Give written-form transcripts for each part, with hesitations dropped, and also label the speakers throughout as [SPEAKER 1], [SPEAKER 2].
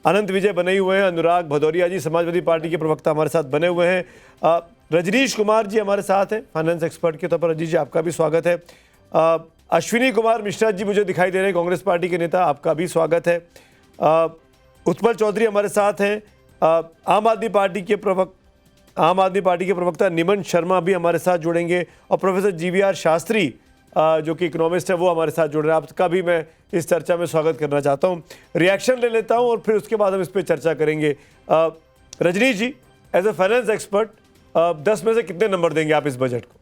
[SPEAKER 1] अनंत विजय बने हुए हैं, अनुराग भदौरिया जी समाजवादी पार्टी के प्रवक्ता हमारे साथ बने हुए हैं, रजनीश कुमार जी हमारे साथ हैं फाइनेंस एक्सपर्ट के तौर पर। रजनीश जी आपका भी स्वागत है। अश्विनी कुमार मिश्रा जी मुझे दिखाई दे रहे हैं, कांग्रेस पार्टी के नेता, आपका भी स्वागत है। उत्पल चौधरी हमारे साथ हैं, आम आदमी पार्टी के प्रवक्ता निमन शर्मा भी हमारे साथ जुड़ेंगे, और प्रोफेसर GVR शास्त्री जो कि इकोनॉमिस्ट है वो हमारे साथ जुड़ रहे हैं। आपका भी मैं इस चर्चा में स्वागत करना चाहता हूं। रिएक्शन ले लेता हूं और फिर उसके बाद हम इस पर चर्चा करेंगे। रजनीश जी, एज ए फाइनेंस एक्सपर्ट 10 में से कितने नंबर देंगे आप इस बजट को?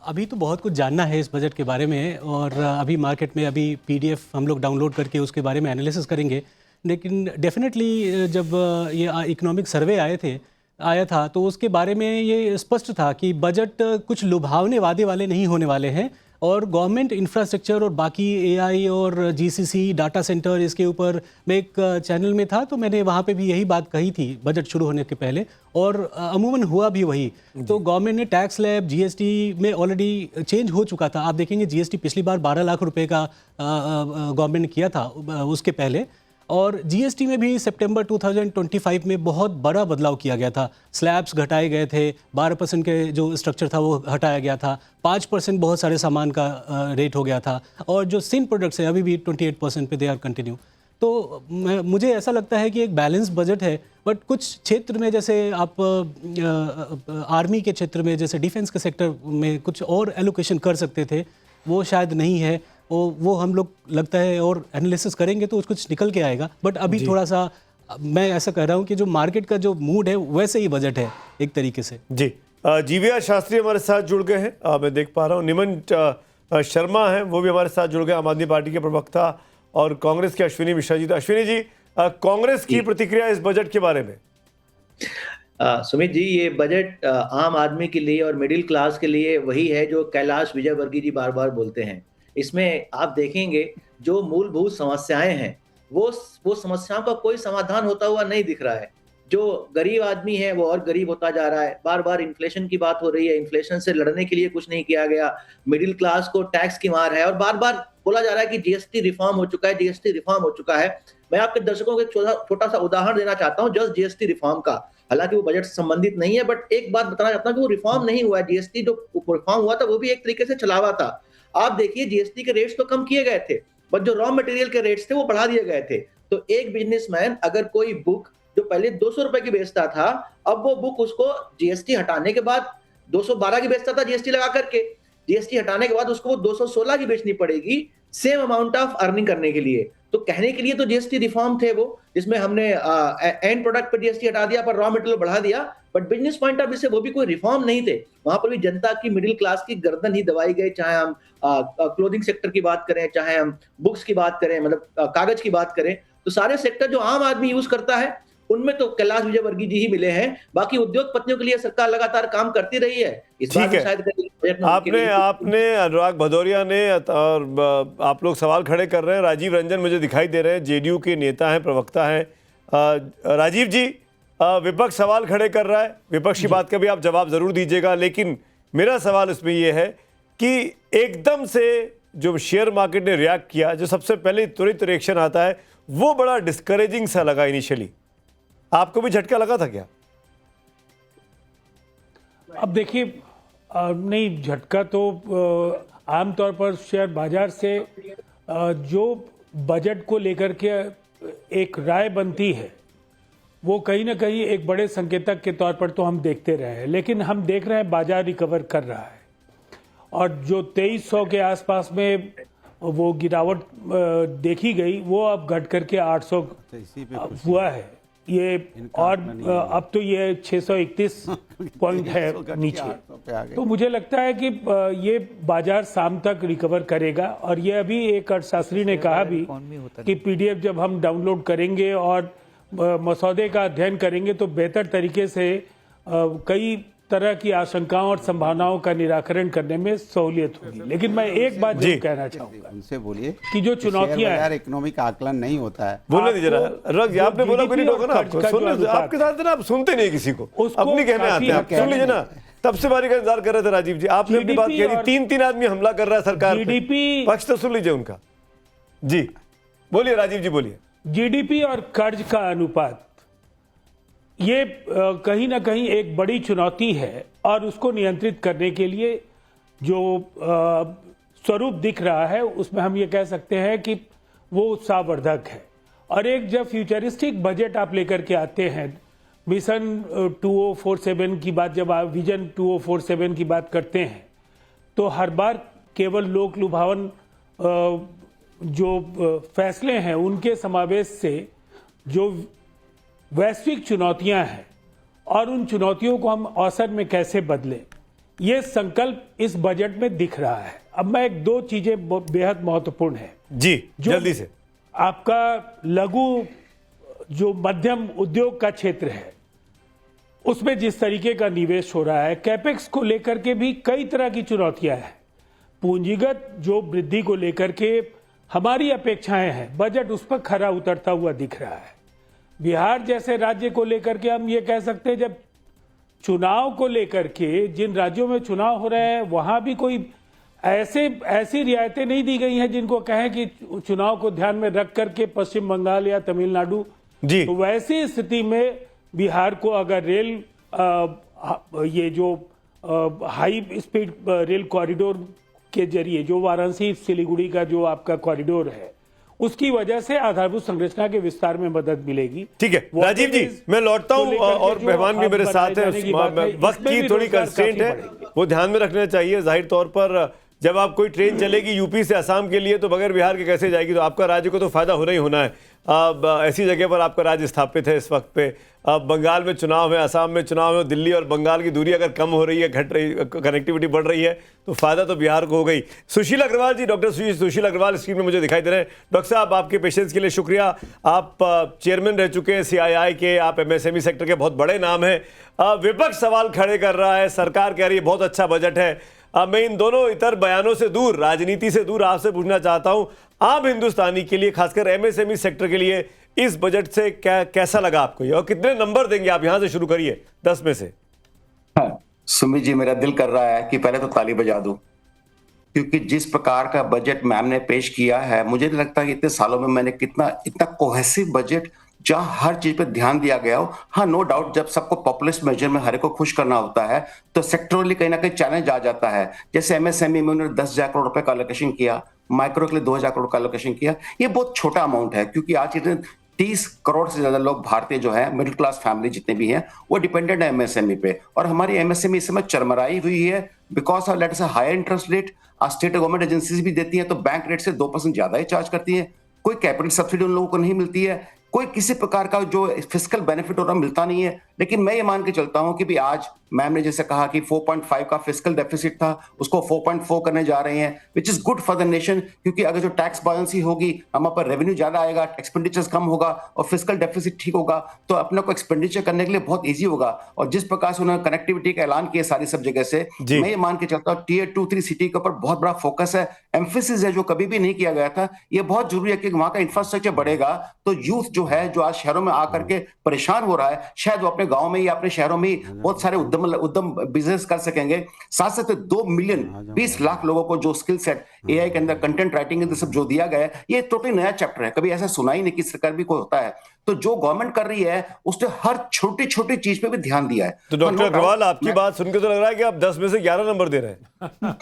[SPEAKER 2] अभी तो बहुत कुछ जानना है इस बजट के बारे में, और अभी मार्केट में अभी PDF हम लोग डाउनलोड करके उसके बारे में एनालिसिस करेंगे। लेकिन डेफिनेटली जब ये इकोनॉमिक सर्वे आया था तो उसके बारे में ये स्पष्ट था कि बजट कुछ लुभावने वादे वाले नहीं होने वाले हैं, और गवर्नमेंट इंफ्रास्ट्रक्चर और बाकी AI और GCC डाटा सेंटर, इसके ऊपर मैं एक चैनल में था तो मैंने वहाँ पे भी यही बात कही थी बजट शुरू होने के पहले, और अमूमन हुआ भी वही। तो गवर्नमेंट ने टैक्स स्लैब GST में ऑलरेडी चेंज हो चुका था। आप देखेंगे GST पिछली बार 12 लाख रुपए का गवर्नमेंट ने किया था उसके पहले, और GST में भी सितंबर 2025 में बहुत बड़ा बदलाव किया गया था। स्लैब्स घटाए गए थे, 12% के जो स्ट्रक्चर था वो हटाया गया था, 5% बहुत सारे सामान का रेट हो गया था, और जो सिन प्रोडक्ट्स है अभी भी 28% पे दे आर कंटिन्यू। तो मुझे ऐसा लगता है कि एक बैलेंस बजट है, बट कुछ क्षेत्र में जैसे आप आर्मी के क्षेत्र में, जैसे डिफेंस के सेक्टर में कुछ और एलोकेशन कर सकते थे, वो शायद नहीं है। वो हम लोग लगता है और एनालिसिस करेंगे तो कुछ निकल के आएगा। बट अभी थोड़ा सा मैं ऐसा कह रहा हूँ कि जो मार्केट का जो मूड है वैसे ही बजट है एक तरीके से।
[SPEAKER 1] जी, GVR शास्त्री हमारे साथ जुड़ गए हैं, मैं देख पा रहा हूँ। निमन शर्मा हैं, वो भी हमारे साथ जुड़ गए, आम आदमी पार्टी के प्रवक्ता, और कांग्रेस के अश्विनी मिश्रा जी। तो अश्विनी जी, कांग्रेस की प्रतिक्रिया इस बजट के बारे में?
[SPEAKER 3] सुमित जी, ये बजट आम आदमी के लिए और मिडिल क्लास के लिए वही है जो कैलाश विजयवर्गीय जी बार बार बोलते हैं। इसमें आप देखेंगे जो मूलभूत समस्याएं हैं वो समस्याओं का कोई समाधान होता हुआ नहीं दिख रहा है। जो गरीब आदमी है वो और गरीब होता जा रहा है। बार बार इन्फ्लेशन की बात हो रही है, इन्फ्लेशन से लड़ने के लिए कुछ नहीं किया गया। मिडिल क्लास को टैक्स की मार है, और बार बार बोला जा रहा है कि GST रिफॉर्म हो चुका है, GST रिफॉर्म हो चुका है। मैं आपके दर्शकों को एक छोटा सा उदाहरण देना चाहता हूँ जस्ट GST रिफॉर्म का। हालांकि वो बजट से संबंधित नहीं है, बट एक बात बताना चाहता हूँ कि वो रिफॉर्म नहीं हुआ है। GST जो रिफॉर्म हुआ था वो भी एक तरीके से छलावा था। आप देखिए GST के रेट्स तो कम किए गए थे, बट जो रॉ मटेरियल के रेट्स थे वो बढ़ा दिए गए थे। तो एक बिजनेसमैन अगर कोई बुक जो पहले 200 रुपए की बेचता था, अब वो बुक उसको GST हटाने के बाद 212 की बेचता था GST लगा करके। GST हटाने के बाद उसको वो 216 की बेचनी पड़ेगी सेम अमाउंट ऑफ अर्निंग करने के लिए। तो कहने के लिए तो GST रिफॉर्म थे वो, जिसमें हमने एंड प्रोडक्ट पर GST हटा दिया पर रॉ मटेरियल बढ़ा दिया, but business point of view से वो भी कोई रिफॉर्म नहीं थे। वहां पर भी जनता की, मिडिल क्लास की गर्दन ही दबाई गई। चाहे हम क्लोथिंग सेक्टर की बात करें, चाहे हम बुक्स की बात करें, मतलब कागज की बात करें, तो सारे सेक्टर जो आम आदमी यूज करता है उनमें तो कैलाश विजयवर्गीय जी ही मिले हैं। बाकी उद्योगपतियों के लिए सरकार लगातार काम करती रही है। इस बार शायद
[SPEAKER 1] आपने अनुराग भदौरिया ने, और आप लोग सवाल खड़े कर रहे हैं। राजीव रंजन मुझे दिखाई दे रहे हैं, JDU के नेता हैं, प्रवक्ता हैं। राजीव जी, विपक्ष सवाल खड़े कर रहा है, विपक्ष की बात का भी आप जवाब जरूर दीजिएगा, लेकिन मेरा सवाल इसमें यह है कि एकदम से जो शेयर मार्केट ने रिएक्ट किया, जो सबसे पहले त्वरित रिएक्शन आता है, वो बड़ा डिस्करेजिंग सा लगा इनिशियली। आपको भी झटका लगा था क्या?
[SPEAKER 4] अब देखिए, नहीं, झटका तो आमतौर पर शेयर बाजार से जो बजट को लेकर के एक राय बनती है वो कहीं ना कहीं एक बड़े संकेतक के तौर पर तो हम देखते रहे हैं, लेकिन हम देख रहे हैं बाजार रिकवर कर रहा है, और जो 2300 के आसपास में वो गिरावट देखी गई वो अब घट करके 800 हुआ है ये, और अब तो ये 631 पॉइंट है नीचे। तो मुझे लगता है कि ये बाजार शाम तक रिकवर करेगा। और ये अभी एक अर्थशास्त्री ने कहा भी कि PDF जब हम डाउनलोड करेंगे और मसौदे का अध्ययन करेंगे तो बेहतर तरीके से कई तरह की आशंकाओं और संभावनाओं का निराकरण करने में सहूलियत होगी। लेकिन मैं एक बात जरूर कहना चाहूंगा,
[SPEAKER 5] उनसे बोलिए
[SPEAKER 4] कि जो चुनौतियां हैं,
[SPEAKER 5] इकोनॉमिक आकलन नहीं होता है।
[SPEAKER 1] बोलने दीजिए ना, आपने बोला कोई नहीं रोका ना आपको, सुनने आपके साथ ना, आप सुनते नहीं किसी को, अपनी कहने आते हैं, आप सुन लीजिए ना। तब से बारी का इंतजार कर रहे थे राजीव जी, आपने अपनी बात कही। 3 आदमी हमला कर रहा है सरकार पे, पक्ष तो सुन लीजिए उनका। जी बोलिए राजीव जी, बोलिए।
[SPEAKER 4] जीडीपी और कर्ज का अनुपात ये कहीं ना कहीं एक बड़ी चुनौती है और उसको नियंत्रित करने के लिए जो स्वरूप दिख रहा है उसमें हम ये कह सकते हैं कि वो उत्साहवर्धक है। और एक जब फ्यूचरिस्टिक बजट आप लेकर के आते हैं, मिशन 2047 की बात, जब आप विजन 2047 की बात करते हैं तो हर बार केवल लोक लुभावन जो फैसले हैं उनके समावेश से जो वैश्विक चुनौतियां हैं और उन चुनौतियों को हम अवसर में कैसे बदलें, ये संकल्प इस बजट में दिख रहा है। अब मैं एक दो चीजें बेहद महत्वपूर्ण है
[SPEAKER 1] जी, जल्दी से।
[SPEAKER 4] आपका लघु जो मध्यम उद्योग का क्षेत्र है उसमें जिस तरीके का निवेश हो रहा है, कैपेक्स को लेकर के भी कई तरह की चुनौतियां हैं। पूंजीगत जो वृद्धि को लेकर के हमारी अपेक्षाएं हैं, बजट उस पर खरा उतरता हुआ दिख रहा है। बिहार जैसे राज्य को लेकर के हम ये कह सकते हैं, जब चुनाव को लेकर के जिन राज्यों में चुनाव हो रहे हैं वहां भी कोई ऐसी रियायतें नहीं दी गई हैं जिनको कहें कि चुनाव को ध्यान में रख करके पश्चिम बंगाल या तमिलनाडु,
[SPEAKER 1] जी,
[SPEAKER 4] तो वैसी स्थिति में बिहार को अगर रेल ये जो हाई स्पीड रेल कॉरिडोर के जरिए जो वाराणसी सिलीगुड़ी का जो आपका कॉरिडोर है उसकी वजह से आधारभूत संरचना के विस्तार में मदद मिलेगी।
[SPEAKER 1] ठीक है राजीव जी, मैं लौटता हूं और मेहमान भी मेरे साथ है। वक्त की थोड़ी कंस्ट्रेंट है, वो ध्यान में रखना चाहिए। जाहिर तौर पर जब आप कोई ट्रेन चलेगी यूपी से असम के लिए तो बगैर बिहार के कैसे जाएगी, तो आपका राज्य को तो फायदा होना ही होना है। अब ऐसी जगह पर आपका राज्य स्थापित है इस वक्त पे। अब बंगाल में चुनाव है, असम में चुनाव है, दिल्ली और बंगाल की दूरी अगर कम हो रही है, घट रही, कनेक्टिविटी बढ़ रही है, तो फायदा तो बिहार को हो गई। सुशील अग्रवाल जी, डॉक्टर सुशील अग्रवाल स्क्रीन में मुझे दिखाई दे रहे हैं। डॉक्टर साहब, आपके पेशेंस के लिए शुक्रिया। आप चेयरमैन रह चुके हैं CII के, आप MSME सेक्टर के बहुत बड़े नाम हैं। विपक्ष सवाल खड़े कर रहा है, सरकार कह रही है बहुत अच्छा बजट है। मैं इन दोनों इतर बयानों से दूर, राजनीति से दूर आपसे पूछना चाहता हूं, आम हिंदुस्तानी के लिए, खासकर MSME सेक्टर के लिए इस बजट से कैसा लगा आपको ये, और कितने नंबर देंगे आप? यहां से शुरू करिए 10 में से।
[SPEAKER 5] हाँ, सुमित जी, मेरा दिल कर रहा है कि पहले तो ताली बजा दूं, क्योंकि जिस प्रकार का बजट मैम ने पेश किया है, मुझे नहीं लगता कि इतने सालों में मैंने इतना कोहेसिव बजट जहां हर चीज पे ध्यान दिया गया हो। हाँ, नो डाउट, जब सबको पॉपुलिस्ट मेजर में हर एक को खुश करना होता है तो सेक्टरली कहीं ना कहीं चैलेंज आ जाता है। जैसे MSME में उन्होंने 10,000 करोड़ रुपए का एलोकेशन किया, माइक्रो के लिए 2,000 करोड़ का एलोकेशन किया। ये बहुत छोटा अमाउंट है, क्योंकि आज के 30 करोड़ से ज्यादा लोग भारतीय जो है, मिडिल क्लास फैमिली जितने भी हैं, वो डिपेंडेंट है MSME पे। और हमारी MSME इस समय चरमराई हुई है because of let's say higher interest rate. State government agencies भी देती हैं तो बैंक रेट से 2% ज्यादा ही चार्ज करती है। कोई कैपिटल सब्सिडी उन लोगों को नहीं मिलती है, कोई किसी प्रकार का जो फिस्कल बेनिफिट हो रहा मिलता नहीं है। लेकिन मैं ये मान के चलता हूं कि भी आज मैम ने जैसे कहा कि 4.5 का फिस्कल डेफिसिट था, उसको 4.4 करने जा रहे हैं, which is good for the nation. क्योंकि अगर जो टैक्स बायंसी होगी, हमारे पर रेवेन्यू ज्यादा आएगा, एक्सपेंडिचर्स कम होगा और फिस्कल डेफिसिट ठीक होगा, तो अपने को एक्सपेंडिचर करने के लिए बहुत ईजी होगा। और जिस प्रकार से उन्होंने कनेक्टिविटी का ऐलान किया सारी सब जगह से, मैं ये मान के चलता हूँ टियर 2-3 सिटी के ऊपर बहुत बड़ा फोकस है, एम्फेसिस है, जो कभी भी नहीं किया गया था। ये बहुत जरूरी है कि वहां का इंफ्रास्ट्रक्चर बढ़ेगा तो यूथ जो है, जो आज शहरों में आकर के परेशान हो रहा है, शायद वो अपने गांव में या अपने शहरों में बहुत सारे उद्यम बिजनेस कर सकेंगे। साथ साथ 2 मिलियन 20 लाख लोगों को जो स्किल सेट AI के अंदर, कंटेंट राइटिंग के अंदर सब जो दिया गया है, ये टोटली नया चैप्टर है। कभी ऐसा सुना ही नहीं कि सरकार भी कोई होता है। तो जो गवर्नमेंट कर रही है उसने हर छोटी छोटी चीज पे भी ध्यान दिया है।
[SPEAKER 1] तो डॉक्टर अग्रवाल, आपकी बात सुनकर तो लग रहा है कि आप 10 में से 11 नंबर दे रहे हैं।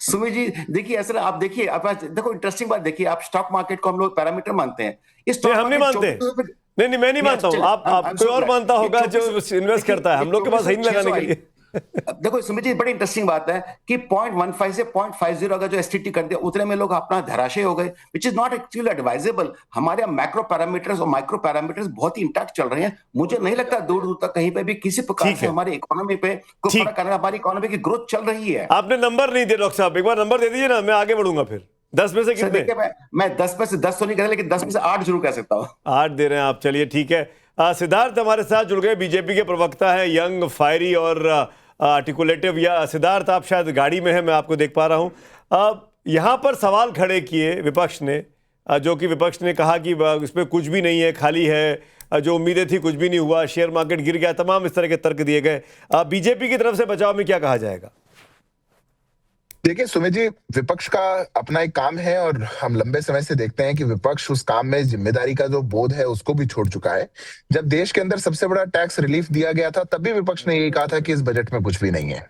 [SPEAKER 5] सुमित जी, देखिए ऐसा, आप देखिए, आप देखो इंटरेस्टिंग बात देखिए, आप स्टॉक मार्केट को हम लोग पैरामीटर मानते हैं,
[SPEAKER 1] हम नहीं मानते। नहीं, मैं नहीं मानता हूँ। आप कोई और मानता होगा जो इन्वेस्ट करता है, हम लोग के पास है नहीं लगाने के लिए।
[SPEAKER 5] देखो सुमित जी, बड़ी इंटरेस्टिंग बात है कि 0.15 से 0.50 अगर जो STT कर दिया, उतने में लोग अपना धराशय हो गए, which is not actually advisable. हमारे मैक्रो पैरामीटर्स और माइक्रो पैरामीटर्स बहुत ही इंटैक्ट चल रहे हैं। मुझे नहीं लगता दूर दूर तक कहीं पे भी किसी प्रकार से हमारी इकोनॉमी पे कोई फर्क आ रहा है। हमारी इकोनॉमी की ग्रोथ चल रही है।
[SPEAKER 1] आपने नंबर नहीं दिया डॉक्टर साहब, एक बार नंबर दे दीजिए ना, मैं आगे बढ़ूंगा। फिर 10 में से कितने?
[SPEAKER 5] मैं 10 में से 10 तो नहीं कह, लेकिन 10 में से 8 जरूर कह सकता हूँ।
[SPEAKER 1] 8 दे रहे हैं आप, चलिए ठीक है। सिद्धार्थ हमारे साथ जुड़ गए, बीजेपी के प्रवक्ता है, यंग, फायरी और आर्टिकुलेटिव। या सिद्धार्थ, आप शायद गाड़ी में हैं, मैं आपको देख पा रहा हूं। यहां पर सवाल खड़े किए विपक्ष ने, जो कि विपक्ष ने कहा कि इसमें कुछ भी नहीं है, खाली है, जो उम्मीदें थी कुछ भी नहीं हुआ, शेयर मार्केट गिर गया, तमाम इस तरह के तर्क दिए गए। बीजेपी की तरफ से बचाव में क्या कहा जाएगा?
[SPEAKER 6] देखिए सुमित जी, विपक्ष का अपना एक काम है और हम लंबे समय से देखते हैं कि विपक्ष उस काम में जिम्मेदारी का जो बोध है उसको भी छोड़ चुका है। जब देश के अंदर सबसे बड़ा टैक्स रिलीफ दिया गया था तब भी विपक्ष ने यही कहा था कि इस बजट में कुछ भी नहीं है।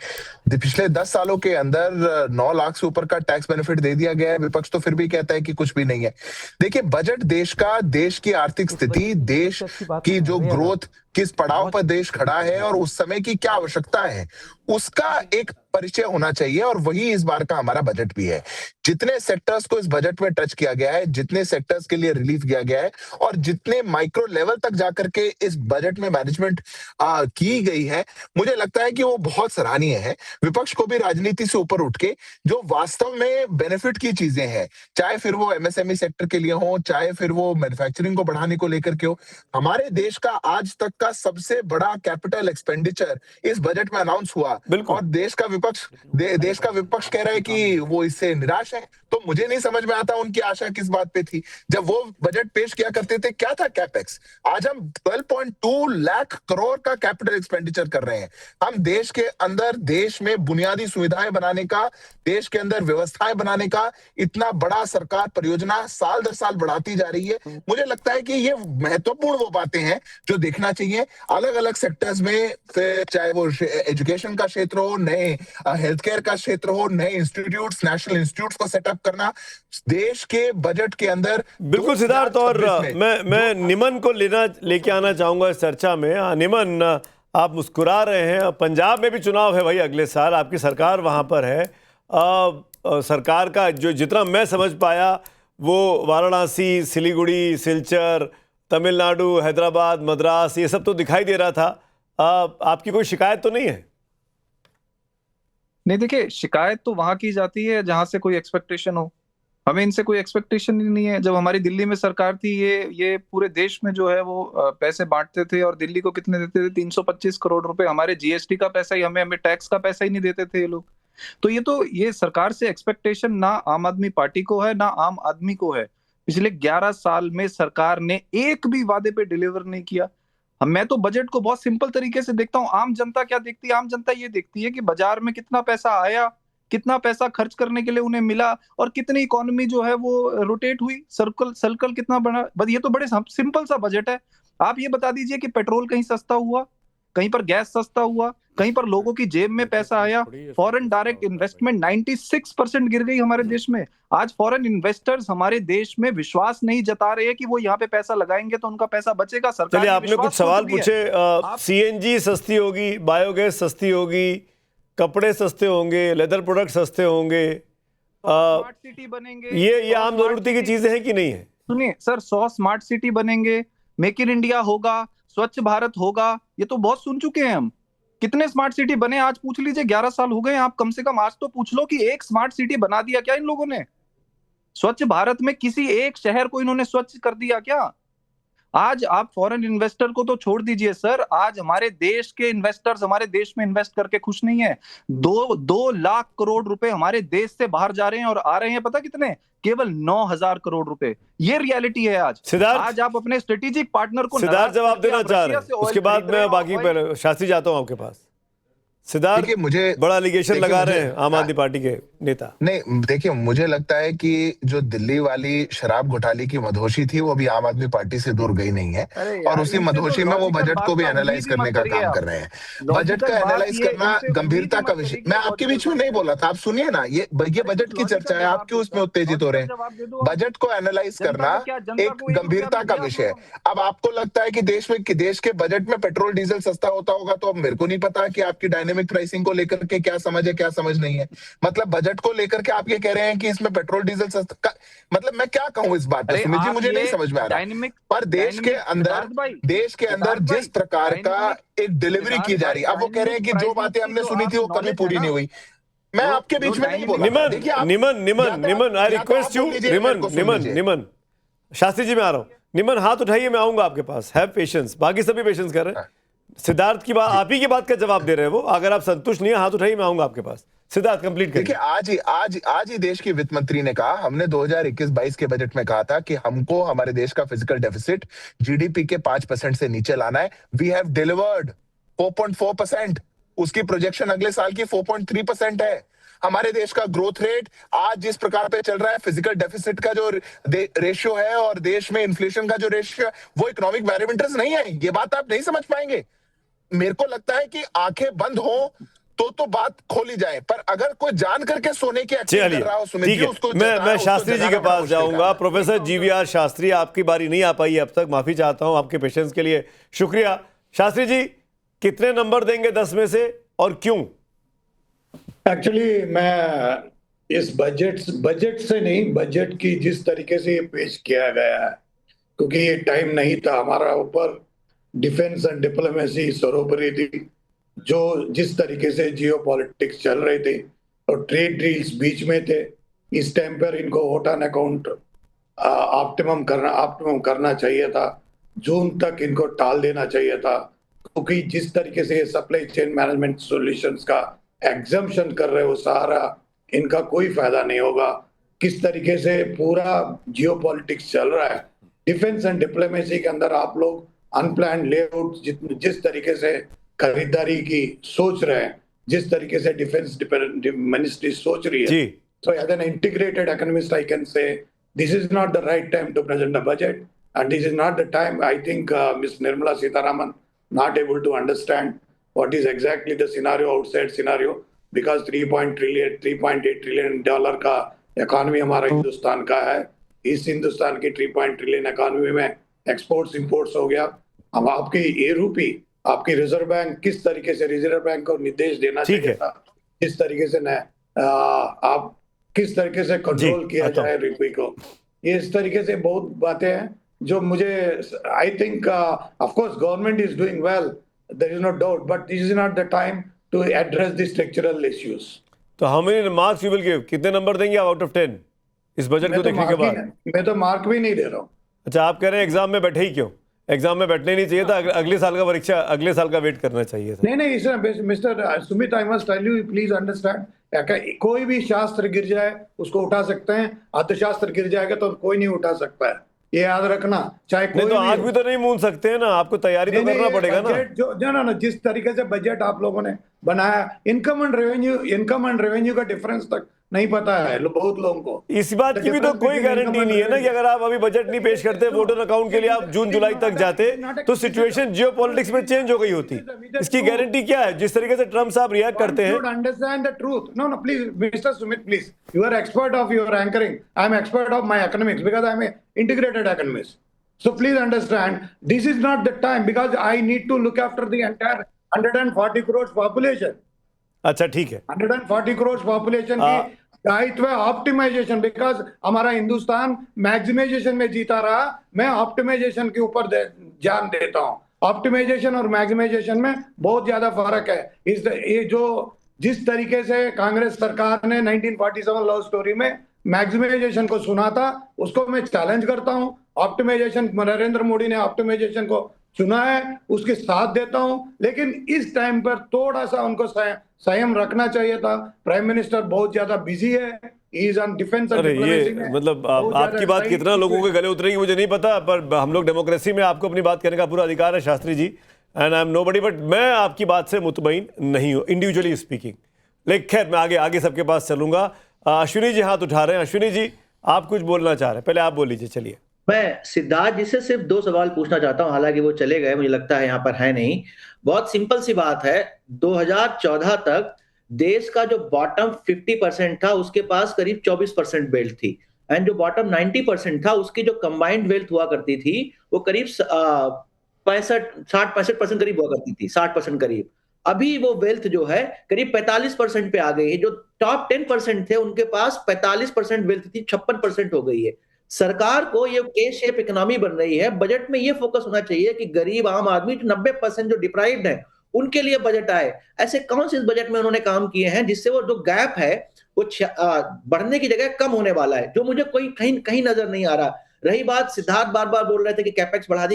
[SPEAKER 6] पिछले 10 सालों के अंदर 9 लाख से ऊपर का टैक्स बेनिफिट दे दिया गया है, विपक्ष तो फिर भी कहता है कि कुछ भी नहीं है। देखिए बजट देश की आर्थिक स्थिति, देश की जो ग्रोथ, किस पड़ाव पर देश खड़ा है और उस समय की क्या आवश्यकता है उसका एक परिचय होना चाहिए, और वही इस बार का हमारा बजट भी है। जितने सेक्टर्स को इस बजट में टच किया गया है, जितने सेक्टर्स के लिए रिलीफ दिया गया है और जितने माइक्रो लेवल तक जाकर के इस बजट में मैनेजमेंट की गई है, मुझे लगता है कि वो बहुत सराहनीय है। विपक्ष को भी राजनीति से ऊपर उठ के जो वास्तव में बेनिफिट की चीजें हैं, चाहे फिर वो एमएसएमई सेक्टर के लिए हो, चाहे फिर वो मैन्युफैक्चरिंग को बढ़ाने को लेकर के हो, हमारे देश का आज तक का सबसे बड़ा कैपिटल एक्सपेंडिचर इस बजट में अनाउंस हुआ और देश का विपक्ष कह रहा है कि वो इससे निराश है। तो मुझे नहीं समझ में आता उनकी आशा किस बात पे थी। जब वो बजट पेश किया करते थे क्या था कैपेक्स, आज हम 12.2 लाख करोड़ का कैपिटल एक्सपेंडिचर कर रहे हैं। हम देश के अंदर, देश में बुनियादी सुविधाएं बनाने का, देश के अंदर व्यवस्थाएं बनाने का इतना बड़ा सरकार परियोजना साल दर साल बढ़ाती जा रही है। मुझे लगता है कि ये महत्वपूर्ण वो बातें हैं जो देखना चाहिए। अलग अलग सेक्टर्स में, चाहे वो एजुकेशन का क्षेत्र हो, नए हेल्थ केयर का क्षेत्र हो, नए इंस्टीट्यूट्स, नेशनल इंस्टीट्यूट्स को सेटअप करना, देश के बजट के अंदर
[SPEAKER 1] बिल्कुल सिद्धार्थ। और मैं निमन को लेके आना चाहूंगा इस चर्चा में। निमन, आप मुस्कुरा रहे हैं, पंजाब में भी चुनाव है भाई अगले साल, आपकी सरकार वहां पर है। सरकार का जो जितना मैं समझ पाया वो वाराणसी, सिलीगुड़ी, सिलचर, तमिलनाडु, हैदराबाद, मद्रास, ये सब तो दिखाई दे रहा था। आपकी कोई शिकायत तो नहीं है?
[SPEAKER 7] नहीं, देखिए शिकायत तो वहां की जाती है जहां से कोई एक्सपेक्टेशन हो। हमें इनसे कोई एक्सपेक्टेशन ही नहीं है। जब हमारी दिल्ली में सरकार थी, ये पूरे देश में जो है वो पैसे बांटते थे और दिल्ली को कितने देते थे? 325 करोड़ रुपए। हमारे जीएसटी का पैसा ही, हमें टैक्स का पैसा ही नहीं देते थे ये लोग। तो ये सरकार से एक्सपेक्टेशन ना आम आदमी पार्टी को है ना आम आदमी को है। पिछले 11 साल में सरकार ने एक भी वादे पे डिलीवर नहीं किया। मैं तो बजट को बहुत सिंपल तरीके से देखता हूँ। आम जनता क्या देखती है? आम जनता ये देखती है कि बाजार में कितना पैसा आया, कितना पैसा खर्च करने के लिए उन्हें मिला और कितनी इकोनॉमी जो है वो रोटेट हुई, सर्कल कितना बड़ा। बस ये तो बड़े सिंपल सा बजट है। आप ये बता दीजिए कि पेट्रोल कहीं सस्ता हुआ, कहीं पर गैस सस्ता हुआ, कहीं पर लोगों की जेब में पैसा आया। फॉरेन डायरेक्ट इन्वेस्टमेंट 96% गिर गई हमारे देश में। आज फॉरेन इन्वेस्टर्स हमारे देश में विश्वास नहीं जता रहे हैं कि वो यहाँ पे पैसा लगाएंगे तो उनका पैसा बचेगा। सरकार
[SPEAKER 1] चलिए, आपने कुछ सवाल पूछे। सीएनजी सस्ती होगी, बायोगैस सस्ती होगी, कपड़े सस्ते होंगे, लेदर प्रोडक्ट सस्ते होंगे,
[SPEAKER 7] स्मार्ट सिटी बनेंगे,
[SPEAKER 1] ये आम जरूरती की चीजें हैं कि नहीं है?
[SPEAKER 7] सुनिए सर, 100 स्मार्ट सिटी बनेंगे, मेक इन इंडिया होगा, स्वच्छ भारत होगा, ये तो बहुत सुन चुके हैं हम। कितने स्मार्ट सिटी बने आज पूछ लीजिए। 11 साल हो गए। आप कम से कम आज तो पूछ लो कि एक स्मार्ट सिटी बना दिया क्या इन लोगों ने? स्वच्छ भारत में किसी एक शहर को इन्होंने स्वच्छ कर दिया क्या? आज आप फॉरेन इन्वेस्टर को तो छोड़ दीजिए सर, आज हमारे देश के इन्वेस्टर्स हमारे देश में इन्वेस्ट करके खुश नहीं है। 2 लाख करोड़ रुपए हमारे देश से बाहर जा रहे हैं और आ रहे हैं पता कितने? केवल 9,000 करोड़ रुपए। ये रियलिटी है आज।
[SPEAKER 1] सिद्धार्थ,
[SPEAKER 7] आज आप अपने स्ट्रेटेजिक पार्टनर को
[SPEAKER 1] सिद्धार्थ जवाब देना चाह रहे हैं, उसके बाद मैं बाकी शास्त्री जाता हूं आपके पास। सिद्धार्थ,
[SPEAKER 6] मुझे
[SPEAKER 1] बड़ा एलिगेशन लगा रहे हैं आम आदमी पार्टी के नेता।
[SPEAKER 6] नहीं, देखिए मुझे लगता है कि जो दिल्ली वाली शराब घोटाले की मदहोशी थी वो भी आम आदमी पार्टी से दूर गई नहीं है और उसी मदहोशी में वो बजट को भी एनालाइज करने का काम कर रहे हैं। बजट का एनालाइज करना गंभीरता का विषय। मैं आपके बीच में नहीं बोला था, आप सुनिए ना। ये बजट की चर्चा है, आप क्यों उसमें उत्तेजित हो रहे हैं? बजट को एनालाइज करना एक गंभीरता का विषय है। अब आपको लगता है कि देश के बजट में पेट्रोल डीजल सस्ता होता होगा, तो अब मेरे को नहीं पता कि आपकी डायनेमिक प्राइसिंग को लेकर के क्या समझ है क्या समझ नहीं है। मतलब बजट को लेकर के आप ये कह रहे हैं कि इसमें पेट्रोल डीजल सस्ता, मतलब मैं क्या कहूं इस बात पे सुमित जी, मुझे नहीं समझ में आ रहा। पर देश के अंदर जिस प्रकार का एक डिलीवरी की जा रही है, अब वो कह रहे हैं कि जो बातें हमने सुनी थी वो कभी पूरी नहीं हुई। मैं आपके बीच में नहीं बोला।
[SPEAKER 1] निमन, आई रिक्वेस्ट यू, निमन, शास्त्री जी मैं आ रहा हूं। निमन, हाथ उठाइए, मैं आऊंगा आपके पास। Have patience. बाकी सभी पेशेंस कर रहे हैं। सिद्धार्थ की बात, आप ही की बात का जवाब दे रहे हैं वो। अगर आप संतुष्ट नहीं है, हाथ उठाइए, मैं आऊंगा आपके पास। सिद्धार्थ, कंप्लीट करिए।
[SPEAKER 6] देखिए, आज ही देश की वित्त मंत्री ने कहा, हमने 2021-22 के बजट में कहा था कि हमको हमारे देश का फिजिकल डेफिसिट जीडीपी के 5% से नीचे लाना है। We have delivered 4.4%। उसकी प्रोजेक्शन अगले साल की 4.3% है। हमारे देश का ग्रोथ रेट आज जिस प्रकार पे चल रहा है, फिजिकल डेफिसिट का जो रेशियो है और देश में इन्फ्लेशन का जो रेशियो है, वो इकोनॉमिक पैरामीटर्स नहीं है। ये बात आप नहीं समझ पाएंगे। मेरे को लगता है कि आंखें बंद हो तो बात खोली जाए, पर अगर कोई जान करके सोने की एक्टिंग कर रहा हो सुमित
[SPEAKER 1] ठीक
[SPEAKER 6] जी,
[SPEAKER 1] है,
[SPEAKER 6] उसको
[SPEAKER 1] मैं शास्त्री जी के पास जाऊंगा। प्रोफेसर जीवीआर शास्त्री, आपकी बारी नहीं आ पाई अब तक, माफी चाहता हूं आपके पेशेंस के लिए, शुक्रिया। शास्त्री जी, कितने नंबर देंगे 10 में से और क्यों?
[SPEAKER 8] एक्चुअली मैं इस बजट से नहीं, बजट की जिस तरीके से ये पेश किया गया है, क्योंकि ये टाइम नहीं था हमारा ऊपर, डिफेंस एंड डिप्लोमेसी सर्वोपरि थी, जो जिस तरीके से जियो पॉलिटिक्स चल रही थी और ट्रेड डील्स बीच में थे, इस टाइम पर इनको वोट ऑन अकाउंट ऑप्टिमम करना चाहिए था। जून तक इनको टाल देना चाहिए था, क्योंकि जिस तरीके से सप्लाई चेन मैनेजमेंट सॉल्यूशंस का एग्जम्पशन कर रहे हो सारा, इनका कोई फायदा नहीं होगा। किस तरीके से पूरा जियो पॉलिटिक्स चल रहा है, डिफेंस एंड डिप्लोमेसी के अंदर आप लोग अनप्लान लेआउट जिस तरीके से खरीदारी की सोच रहे हैं, जिस तरीके से डिफेंस मिनिस्ट्री सोच रही है, so as an integrated economist I can say this is not the right time to present a budget, and this is not the time. I think Ms. Nirmala Sitharaman not able to understand what is exactly the scenario, outside scenario, because 3.8 trillion dollar का economy हमारा हिंदुस्तान का है। इस हिंदुस्तान की 3 trillion economy में exports imports हो गया। हम आपकी ये रूपी, आपकी रिजर्व बैंक किस तरीके से, रिजर्व बैंक को निर्देश देना चाहिए था, किस तरीके से आप किस तरीके से कंट्रोल किया जाए रुपये को। ये इस तरीके से बहुत बातें हैं जो मुझे, I think of course government is doing well, there is no doubt, but this is not the time to address the structural issues.
[SPEAKER 1] तो how many marks you will give, कितने नंबर देंगे आप आउट ऑफ 10 इस budget को देखने के बाद?
[SPEAKER 8] मैं तो मार्क भी नहीं दे रहा हूँ।
[SPEAKER 1] अच्छा, आप कह रहे हैं एग्जाम में बैठे ही क्यों? एग्जाम में बैठने नहीं चाहिए था, अगले साल का परीक्षा अगले साल का वेट करना चाहिए था।
[SPEAKER 8] नहीं इसमें mister Sumit, I must tell you, please understand, कोई भी शास्त्र गिर जाए उसको उठा सकते हैं, अर्थशास्त्र गिर जाएगा तो कोई नहीं उठा सकता है, ये याद रखना। चाहे कोई
[SPEAKER 1] तो आग भी तो नहीं मूंद सकते हैं ना, आपको तैयारी तो करना पड़ेगा ना।
[SPEAKER 8] जो ना जिस तरीके से बजट आप लोगों ने बनाया, इनकम एंड रेवेन्यू का डिफरेंस तक नहीं पता है बहुत लोगों को।
[SPEAKER 1] इस बात की भी तो कोई गारंटी नहीं है ना कि अगर आप अभी बजट नहीं पेश करते, वोट ऑन अकाउंट के लिए आप जून जुलाई तक जाते, तो सिचुएशन जियोपॉलिटिक्स में चेंज हो गई होती। इसकी गारंटी क्या है? जिस तरीके से ट्रम्प साहब रिएक्ट करते हैं।
[SPEAKER 8] Understand the truth. No please mister Sumit, please, you are expert of your anchoring, I am expert of my economics because I am integrated economist. So please understand, this is not the time because I need to look after the entire 140 crores population.
[SPEAKER 1] अच्छा, ठीक है।
[SPEAKER 8] 140 crores population की दायित्व है optimisation, because हमारा Hindustan maximisation में जीता रहा। मैं ऑप्टिमाइजेशन के ऊपर ध्यान देता हूँ। ऑप्टिमाइजेशन और मैक्सिमाइजेशन में बहुत ज्यादा फर्क है। ये जो जिस तरीके से कांग्रेस सरकार ने 1947 लव स्टोरी में मैक्सिमाइजेशन को सुना था, उसको मैं चैलेंज करता हूँ। ऑप्टिमाइजेशन, नरेंद्र मोदी ने ऑप्टिमाइजेशन को सुना है, उसके साथ देता हूं, लेकिन इस टाइम पर थोड़ा सा उनको संयम रखना चाहिए था। प्राइम मिनिस्टर बहुत ज्यादा बिजी है, he is on defence and diplomacy में।
[SPEAKER 1] मतलब आपकी बात कितना लोगों के गले उतरेगी मुझे नहीं पता, पर हम लोग डेमोक्रेसी में आपको अपनी बात कहने का पूरा अधिकार है Shastri ji, and I am nobody, but मैं आपकी बात से मुतमईन नहीं हूँ इंडिविजुअली स्पीकिंग। लेकिन खैर, मैं आगे सबके पास चलूंगा। अश्विनी जी हाथ उठा रहे हैं। अश्विनी जी, आप कुछ बोलना चाह रहे हैं, पहले आप बोल लीजिए। चलिए,
[SPEAKER 3] मैं सिद्धार्थ जी से सिर्फ 2 सवाल पूछना चाहता हूं, हालांकि वो चले गए, मुझे लगता है यहाँ पर है नहीं। बहुत सिंपल सी बात है, 2014 तक देश का जो बॉटम 50% था, उसके पास करीब 24% वेल्थ थी, एंड जो बॉटम 90% था, उसकी जो कंबाइंड वेल्थ हुआ करती थी, वो करीब 60-65% करीब हुआ करती थी, 60% करीब। अभी वो वेल्थ जो है करीब 45% पे आ गई है। जो टॉप 10% थे, उनके पास 45% वेल्थ थी, 56% हो गई है। सरकार को ये के शेप इकोनॉमी बन रही है, बजट में ये फोकस होना चाहिए कि गरीब आम आदमी 90% जो डिप्राइव्ड है, उनके लिए बजट आए। ऐसे कौन से इस बजट में उन्होंने काम किए हैं जिससे वो जो गैप है वो बढ़ने की जगह कम होने वाला है, जो मुझे कोई कहीं नजर नहीं आ रहा। रही बात, सिद्धार्थ बार बार बोल रहे थे कि कैपेक्स बढ़ा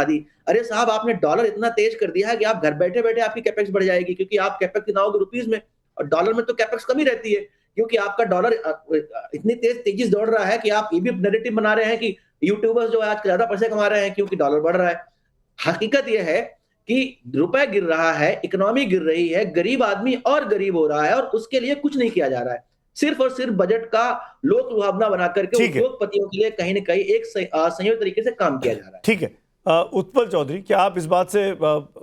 [SPEAKER 3] दी। अरे साहब, आपने डॉलर इतना तेज कर दिया है कि आप घर बैठे बैठे आपकी कैपेक्स बढ़ जाएगी, क्योंकि आप कैपेक्स गिनाओगे रुपीज में, और डॉलर में तो कैपेक्स कम ही रहती है, क्योंकि आपका डॉलर इतनी तेजी से दौड़ रहा है कि आप ये भी नैरेटिव बना रहे हैं कि यूट्यूबर्स जो आज ज्यादा पैसे कमा रहे हैं क्योंकि डॉलर बढ़ रहा है। हकीकत यह है कि रुपए गिर रहा है, इकोनॉमी गिर रही है, गरीब आदमी और गरीब हो रहा है और उसके लिए कुछ नहीं किया जा रहा है। सिर्फ और सिर्फ बजट का लोक लुभावना बना करके
[SPEAKER 1] ठीक है।
[SPEAKER 3] उद्योगपतियों के लिए कहीं न कहीं एक संयोजित तरीके से काम किया जा रहा है।
[SPEAKER 1] ठीक है। उत्पल चौधरी, क्या आप इस बात से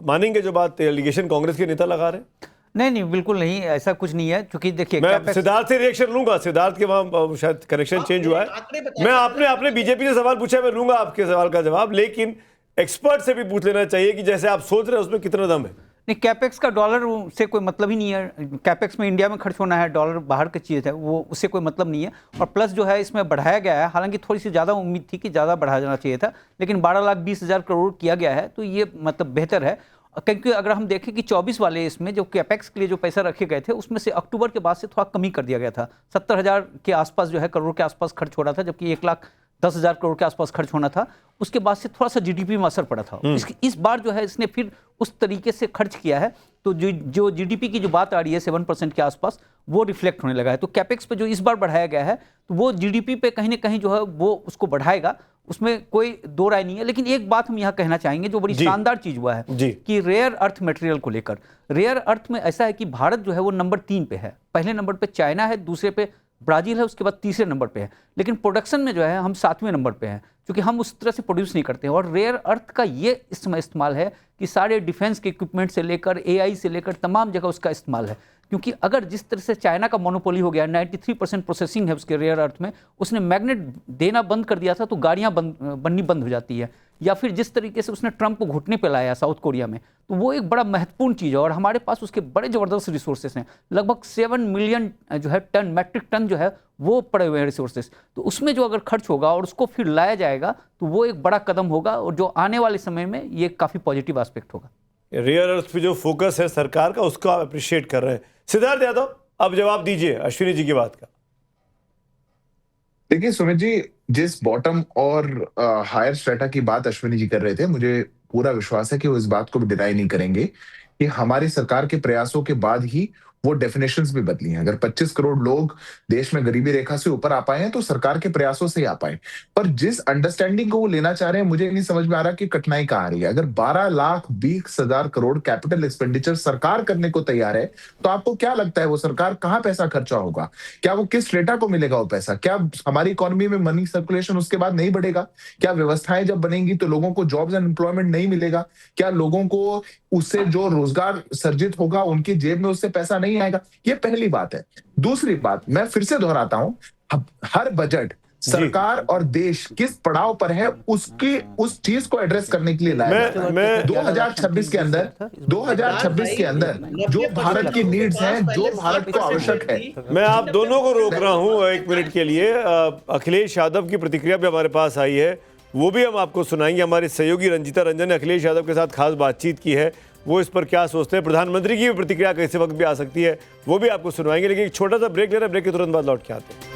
[SPEAKER 1] मानेंगे जो बात एलिगेशन कांग्रेस के नेता लगा रहे हैं?
[SPEAKER 9] नहीं, बिल्कुल नहीं, ऐसा कुछ नहीं है, क्योंकि देखिए
[SPEAKER 1] मैं सिद्धार्थ से रिएक्शन लूंगा। सिद्धार्थ के वहां शायद कनेक्शन चेंज हुआ है। मैं आपने बीजेपी से सवाल पूछा, मैं लूंगा आपके सवाल का जवाब, लेकिन एक्सपर्ट से भी पूछ लेना चाहिए कि जैसे आप सोच रहे हैं उसमें कितना दम है।
[SPEAKER 9] नहीं, कैपेक्स का डॉलर से कोई मतलब ही नहीं है। कैपेक्स में इंडिया में खर्च होना है, डॉलर बाहर की चीज़ है, वो उससे कोई मतलब नहीं है। और प्लस जो है इसमें बढ़ाया गया है, हालांकि थोड़ी सी ज़्यादा उम्मीद थी कि ज़्यादा बढ़ाया जाना चाहिए था, लेकिन 12,20,000 करोड़ किया गया है, तो ये मतलब बेहतर है। क्योंकि अगर हम देखें कि 24 वाले इसमें जो कैपेक्स के लिए जो पैसा रखे गए थे, उसमें से अक्टूबर के बाद से थोड़ा कमी कर दिया गया था। 70,000 के आसपास जो है करोड़ के आसपास खर्च हो रहा था, जबकि 1,10,000 करोड़ के आसपास खर्च होना था। उसके बाद से थोड़ा सा जीडीपी में असर पड़ा था। इस बार जो है इसने फिर उस तरीके से खर्च किया है, तो जो जीडीपी की जो बात आ रही है 7% के आसपास, वो रिफ्लेक्ट होने लगा है। तो कैपेक्स पे जो इस बार बढ़ाया गया है, तो वो जीडीपी पे कहीं ना कहीं जो है वो उसको बढ़ाएगा, उसमें कोई दो राय नहीं है। लेकिन एक बात हम यहाँ कहना चाहेंगे, जो बड़ी शानदार चीज हुआ है कि रेयर अर्थ मटेरियल को लेकर, रेयर अर्थ में ऐसा है कि भारत जो है वो नंबर 3 पे है। पहले नंबर पे चाइना है, दूसरे पे ब्राजील है, उसके बाद तीसरे नंबर पे है। लेकिन प्रोडक्शन में जो है हम 7वें नंबर पे हैं, क्योंकि हम उस तरह से प्रोड्यूस नहीं करते हैं। और रेयर अर्थ का ये इसमें इस्तेमाल है कि सारे डिफेंस के इक्विपमेंट से लेकर एआई से लेकर तमाम जगह उसका इस्तेमाल है। क्योंकि अगर जिस तरह से चाइना का मोनोपोली हो गया, 93% प्रोसेसिंग है उसके रेयर अर्थ में, उसने मैग्नेट देना बंद कर दिया था, तो गाड़ियां बननी बंद हो जाती है। या फिर जिस तरीके से उसने ट्रंप को घुटने पे लाया साउथ कोरिया में, तो वो एक बड़ा महत्वपूर्ण चीज़ है। और हमारे पास उसके बड़े ज़बरदस्त रिसोर्सेस हैं, लगभग 7 मिलियन जो है टन, मैट्रिक टन जो है वो पड़े हुए हैं रिसोर्सेस। तो उसमें जो अगर खर्च होगा और उसको फिर लाया जाएगा, तो वो एक बड़ा कदम होगा, और जो आने वाले समय में ये काफ़ी पॉजिटिव एस्पेक्ट होगा।
[SPEAKER 1] रेयर अर्थ पे जो फोकस है सरकार का, उसको आप अप्रिशिएट कर रहे हैं। सिद्धार्थ यादव, अब जवाब दीजिए अश्विनी जी की बात का।
[SPEAKER 6] देखिए सुमित जी, जिस बॉटम और हायर स्ट्रेटा की बात अश्विनी जी कर रहे थे, मुझे पूरा विश्वास है कि वो इस बात को भी डिनाई नहीं करेंगे कि हमारी सरकार के प्रयासों के बाद ही वो डेफिनेशंस भी बदली हैं। अगर 25 करोड़ लोग देश में गरीबी रेखा से ऊपर आ पाए हैं, तो सरकार के प्रयासों से ही आ पाए। पर जिस अंडरस्टैंडिंग को वो लेना चाह रहे हैं, मुझे नहीं समझ में आ रहा कि कठिनाई कहाँ आ रही है। अगर 12,20,000 करोड़ कैपिटल एक्सपेंडिचर सरकार करने को तैयार है, तो आपको क्या लगता है वो सरकार कहाँ पैसा खर्चा होगा? क्या वो किस डेटा को मिलेगा वो पैसा? क्या हमारी इकोनॉमी में मनी सर्कुलेशन उसके बाद नहीं बढ़ेगा? क्या व्यवस्थाएं जब बनेंगी तो लोगों को जॉब्स एंड एम्प्लॉयमेंट नहीं मिलेगा? क्या लोगों को उससे जो रोजगार सर्जित होगा उनकी जेब में उससे पैसा नहीं आएगा? ये पहली बात है। दूसरी बात, मैं फिर से दोहराता हूं, हर बजट सरकार और देश किस पड़ाव पर है उसकी उस चीज को एड्रेस करने के लिए लाया मैं 2026 के अंदर जो भारत की नीड्स हैं, जो भारत को आवश्यक है।
[SPEAKER 1] मैं आप दोनों को रोक रहा हूं 1 मिनट के लिए। अखिलेश यादव की प्रतिक्रिया भी हमारे पास आई है, वो भी हम आपको सुनाएंगे। हमारे सहयोगी रंजीता रंजन ने अखिलेश यादव के साथ खास बातचीत की है, वो इस पर क्या सोचते हैं। प्रधानमंत्री की भी प्रतिक्रिया किसी वक्त भी आ सकती है, वो भी आपको सुनवाएंगे। लेकिन एक छोटा सा ब्रेक ले रहे हैं, ब्रेक के तुरंत बाद लौट के आते हैं।